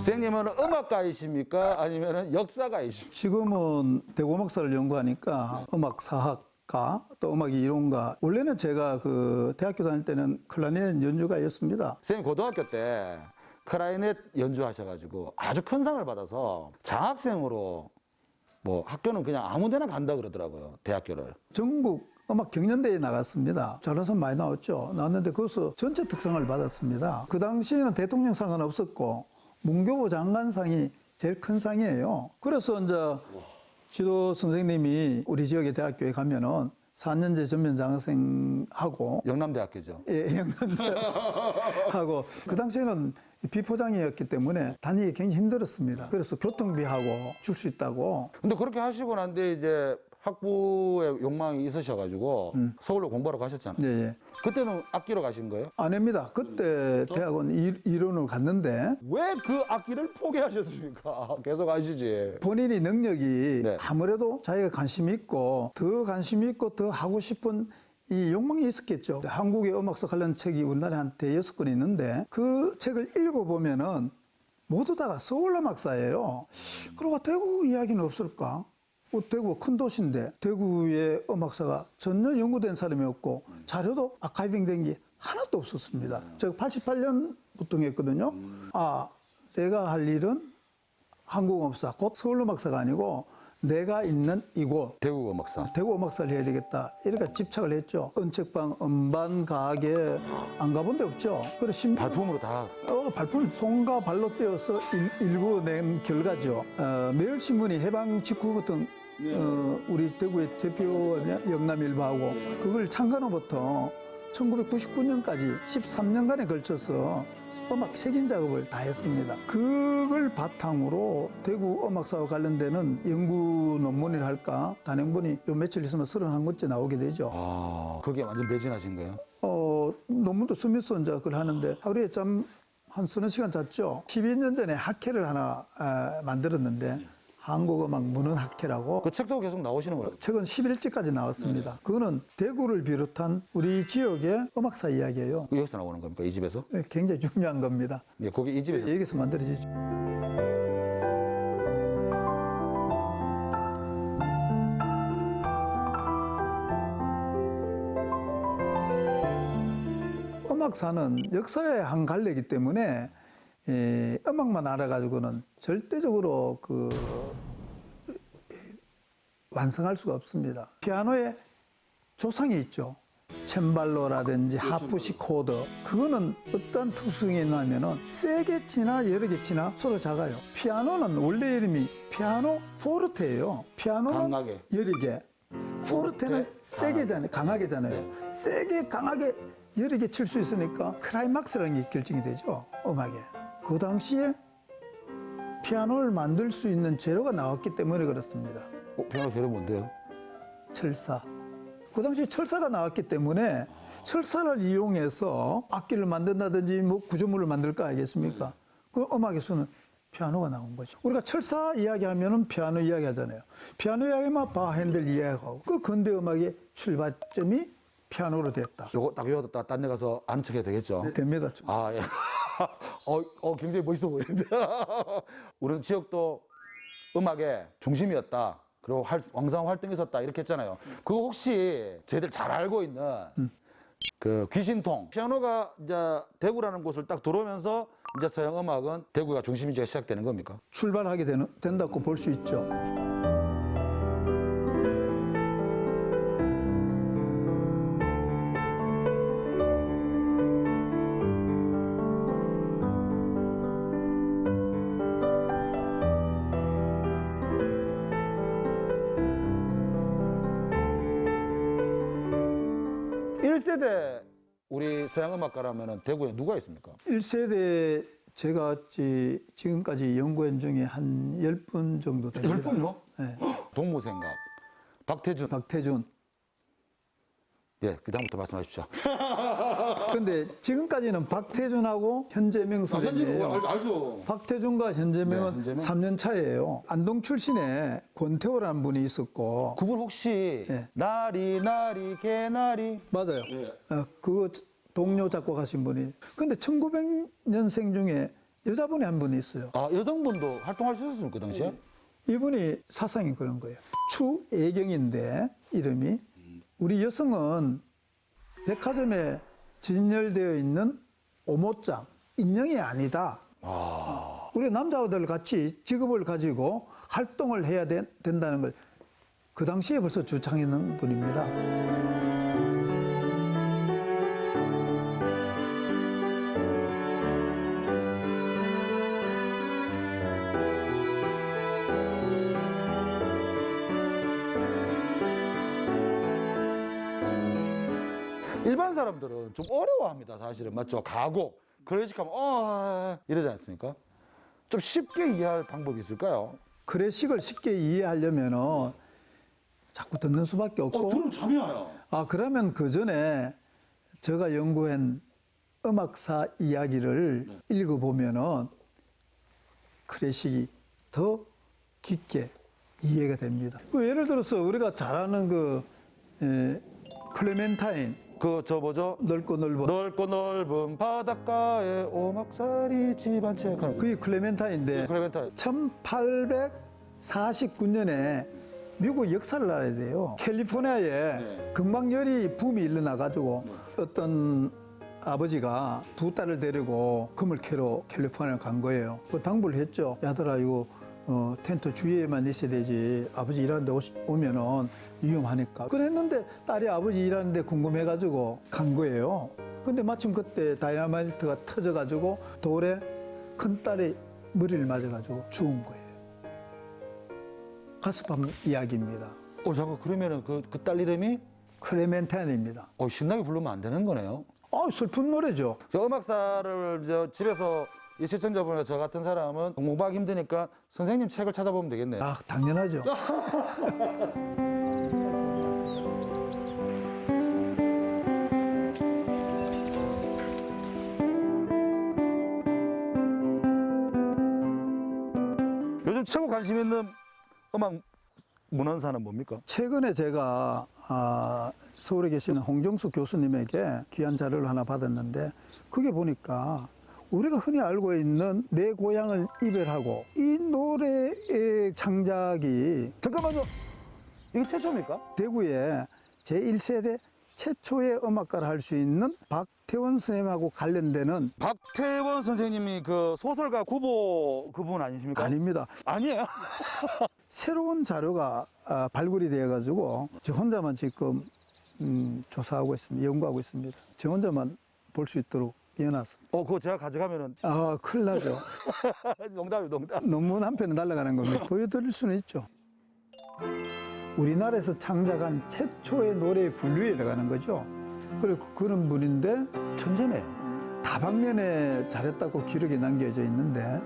선생님은 음악가이십니까? 아니면 역사가이십니까? 지금은 대고음악사를 연구하니까 음악사학과 또 음악 이론가. 원래는 제가 그 대학교 다닐 때는 클라리넷 연주가였습니다. 선생님 고등학교 때 클라리넷 연주하셔가지고 아주 큰 상을 받아서 장학생으로 뭐 학교는 그냥 아무데나 간다 그러더라고요. 대학교를. 전국 음악 경연대회에 나갔습니다. 잘한 사람 많이 나왔죠. 나왔는데 거기서 전체 특상을 받았습니다. 그 당시에는 대통령상은 없었고 문교부 장관상이 제일 큰 상이에요. 그래서 이제 지도 선생님이 우리 지역의 대학교에 가면은 4년제 전면 장학생하고 영남대학교죠. 예, 영남대하고 그 당시에는 비포장이었기 때문에 다니기 굉장히 힘들었습니다. 그래서 교통비하고 줄 수 있다고. 근데 그렇게 하시고 난 뒤에 이제 학부의 욕망이 있으셔가지고 서울로 공부하러 가셨잖아요. 예, 예. 그때는 악기로 가신 거예요? 아닙니다. 그때 대학원 이론을 갔는데 왜 그 악기를 포기하셨습니까? 계속 하시지. 본인이 능력이 아무래도 자기가 관심이 있고 더 관심이 있고 더 하고 싶은 이 욕망이 있었겠죠. 한국의 음악사 관련 책이 우리나라에 한 대여섯 권 있는데 그 책을 읽어보면은 모두 다가 서울 음악사예요. 그러고 대구 이야기는 없을까? 대구가 큰 도시인데 대구의 음악사가 전혀 연구된 사람이 없고 자료도 아카이빙 된 게 하나도 없었습니다. 제가 88년부터 했거든요. 아, 내가 할 일은 한국음악사, 곧 서울음악사가 아니고 내가 있는 이곳 대구 음악사. 대구 음악사를 해야 되겠다. 이렇게 집착을 했죠. 은책방, 음반, 가게 안 가본 데 없죠. 그래서 발품으로 다. 발품을 손과 발로 떼어서 일궈낸 결과죠. 매일신문이 해방 직후부터 우리 대구의 대표 영남일보하고 그걸 창간호부터 1999년까지 13년간에 걸쳐서 음악 색인 작업을 다 했습니다. 그걸 바탕으로 대구 음악사와 관련되는 연구 논문이라 할까 단행본이 요 며칠 있으면 31권째 나오게 되죠. 아, 거기에 완전 매진하신 거예요? 논문도 스미스 작업을 하는데 하루에 한 서너 시간 잤죠. 12년 전에 학회를 하나 만들었는데 한국음악 문헌학회라고. 그 책도 계속 나오시는 거예요? 책은 11집까지 나왔습니다. 그거는 대구를 비롯한 우리 지역의 음악사 이야기예요. 여기서 나오는 겁니까? 이 집에서? 네, 굉장히 중요한 겁니다. 예, 거기 이 집에서? 여기서 만들어지죠. 음악사는 역사의 한 갈래이기 때문에 음악만 알아가지고는 절대적으로 완성할 수가 없습니다. 피아노에 조상이 있죠. 챈발로라든지 하프시코드. 그거는 어떤 특성이 있냐면은 세게 치나 여러 개 치나 소리가 작아요. 피아노는 원래 이름이 피아노 포르테예요. 피아노는 강하게. 여러 개. 포르테는 세게잖아요. 강하게잖아요. 세게 강하게 여러 개 칠 수 있으니까 클라이막스라는 게 결정이 되죠. 음악에. 그 당시에 피아노를 만들 수 있는 재료가 나왔기 때문에 그렇습니다. 피아노 재료 뭔데요? 철사. 그 당시 철사가 나왔기 때문에 철사를 이용해서 악기를 만든다든지 뭐 구조물을 만들 거 아니겠습니까? 그 음악에서는 피아노가 나온 거죠. 우리가 철사 이야기하면은 피아노 이야기하잖아요. 피아노 이야기만 바 핸들 이야기하고 그 근대 음악의 출발점이 피아노로 됐다. 요거 딱 외워뒀다 딴 데 가서 아는 척 해도 되겠죠? 네, 됩니다. 아, 예. 굉장히 멋있어 보이는데. 우리 지역도 음악의 중심이었다. 그리고 왕성 활동했었다. 이렇게 했잖아요. 그거 혹시 저희들 잘 알고 있는 그 귀신통. 피아노가 이제 대구라는 곳을 딱 들어오면서 이제 서양 음악은 대구가 중심이 시작되는 겁니까? 출발하게 된다고 볼 수 있죠. 우리 서양 음악가라면 대구에 누가 있습니까? 1세대 제가 지금까지 연구한 중에 한 10분 정도 됩니다. 10분요? 네. 동무생각, 박태준. 예, 그 다음부터 말씀하십시오. 근데 지금까지는 박태준하고 현재명 선생이에요. 알죠. 박태준과 현재명은 현재명? 3년 차예요. 안동 출신에 권태호라는 분이 있었고. 그분 혹시 나리 개나리 맞아요. 그거 동료 작곡하신 분이. 근데 1900년생 중에 여자분이 한 분이 있어요. 아, 여성분도 활동할 수 있었습니까, 그 당시에? 이분이 사상이 그런 거예요. 추애경인데 이름이. 우리 여성은 백화점에 진열되어 있는 오모장, 인형이 아니다. 우리 남자들 같이 직업을 가지고 활동을 해야 된다는 걸 그 당시에 벌써 주장했는 분입니다. 일반 사람들은 좀 어려워합니다, 사실은. 맞죠? 가곡, 클래식 하면 이러지 않습니까? 좀 쉽게 이해할 방법이 있을까요? 클래식을 쉽게 이해하려면 자꾸 듣는 수밖에 없고. 들으면 잠이 와요. 그러면 그 전에 제가 연구한 음악사 이야기를 읽어보면은 클래식이 더 깊게 이해가 됩니다. 예를 들어서 우리가 잘 아는 클레멘타인. 저 뭐죠? 넓고 넓은 바닷가에 오막살이 집 한 채 하는 그게 클레멘타인인데 클레멘타인. 1849년에 미국 역사를 알아야 돼요. 캘리포니아에 극막열이 붐이 일어나가지고 어떤 아버지가 두 딸을 데리고 금을 캐러 캘리포니아를 간 거예요. 당부를 했죠. 야들아 이거 텐트 주위에만 있어야 되지. 아버지 일하는데 오면은 위험하니까. 그랬는데 딸이 아버지 일하는데 궁금해가지고 간 거예요. 근데 마침 그때 다이나마이트가 터져가지고 돌에 큰 딸이 머리를 맞아가지고 죽은 거예요. 가스밤 이야기입니다. 잠깐 그러면은 그 딸 이름이 클레멘타인입니다. 신나게 부르면 안 되는 거네요. 슬픈 노래죠. 저 음악사를 집에서 이 시청자분이나 저 같은 사람은 공부하기 힘드니까 선생님 책을 찾아보면 되겠네요. 당연하죠. 요즘 최고 관심 있는 음악 문헌사는 뭡니까? 최근에 제가 서울에 계시는 홍정수 교수님에게 귀한 자료를 하나 받았는데 그게 보니까 우리가 흔히 알고 있는 내 고향을 이별하고 이 노래의 창작이 잠깐만요. 이게 최초입니까? 대구에 제1세대 최초의 음악가를 할 수 있는 박태원 선생님하고 관련되는 박태원 선생님이 그 소설가 구보 그분 아니십니까? 아닙니다. 아니에요. 새로운 자료가 발굴이 되어가지고 저 혼자만 지금 조사하고 있습니다. 연구하고 있습니다. 저 혼자만 볼 수 있도록 해놨습니다. 그거 제가 가져가면은 큰일 나죠. 농담. 논문 한 편은 날아가는 겁니다. 보여드릴 수는 있죠. 우리나라에서 창작한 최초의 노래의 분류에 들어가는 거죠. 그리고 그런 분인데 천재네요. 다방면에 잘했다고 기록이 남겨져 있는데